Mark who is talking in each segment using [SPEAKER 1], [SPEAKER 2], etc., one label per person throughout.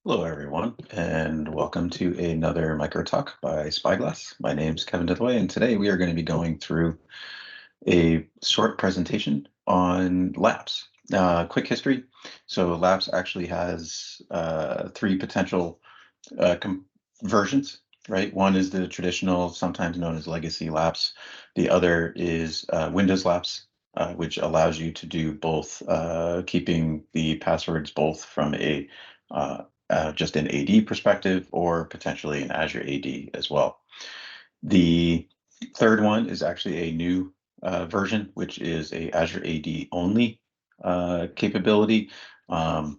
[SPEAKER 1] Hello, everyone, and welcome to another Micro Talk by Spyglass. My name's Kevin Deloy, and today we are going to be going through a short presentation on Labs. Quick history. So Labs actually has three potential versions, right? One is the traditional, sometimes known as legacy Labs. The other is Windows Labs, which allows you to do both, keeping the passwords both from a just an AD perspective or potentially an Azure AD as well. The third one is actually a new version, which is a Azure AD only capability. But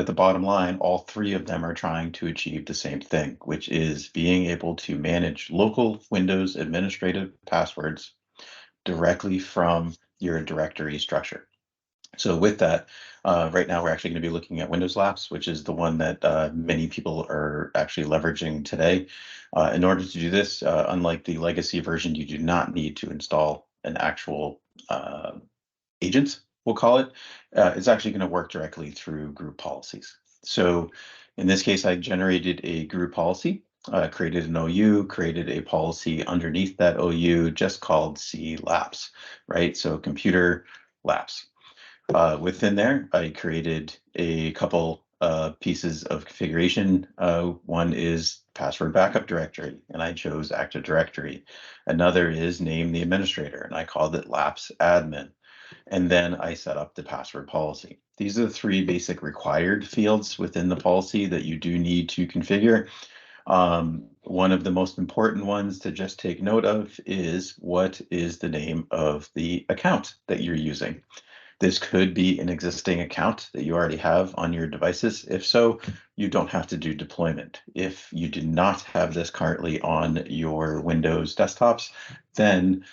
[SPEAKER 1] at the bottom line, all three of them are trying to achieve the same thing, which is being able to manage local Windows administrative passwords directly from your directory structure. So with that, right now we're actually going to be looking at Windows Labs, which is the one that many people are actually leveraging today. In order to do this, unlike the legacy version, you do not need to install an actual agent, we'll call it. It's actually going to work directly through group policies. So in this case, I generated a group policy, created an OU, created a policy underneath that OU just called C Labs, right? So computer labs. Within there, I created a couple pieces of configuration. One is password backup directory, and I chose Active Directory. Another is name the administrator, and I called it Labs admin. And then I set up the password policy. These are the three basic required fields within the policy that you do need to configure. One of the most important ones to just take note of is what is the name of the account that you're using. This could be an existing account that you already have on your devices. If so, you don't have to do deployment. If you do not have this currently on your Windows desktops, then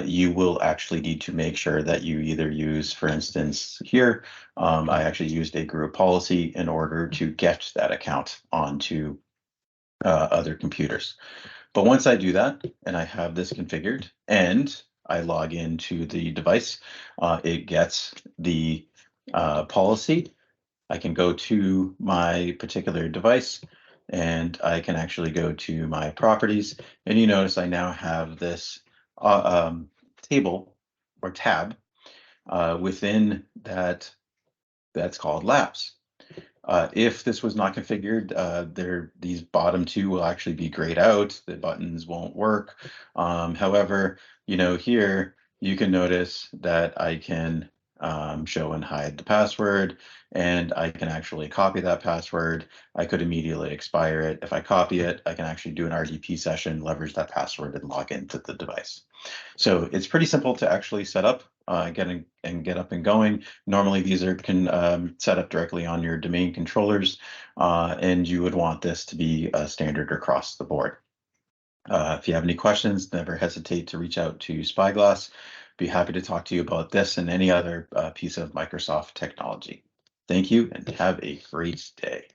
[SPEAKER 1] you will actually need to make sure that you either use, for instance, here, I actually used a group policy in order to get that account onto other computers. But once I do that and I have this configured and I log into the device, it gets the policy. I can go to my particular device and I can actually go to my properties. And you notice I now have this table or tab within that's called Labs. If this was not configured, these bottom two will actually be grayed out. The buttons won't work. However, here you can notice that I can show and hide the password, and I can actually copy that password. I could immediately expire it. If I copy it, I can actually do an RDP session, leverage that password, and log into the device. So it's pretty simple to actually set up, get up and going. Normally, these can set up directly on your domain controllers, and you would want this to be standard across the board. If you have any questions, never hesitate to reach out to Spyglass. Be happy to talk to you about this and any other piece of Microsoft technology. Thank you and have a great day.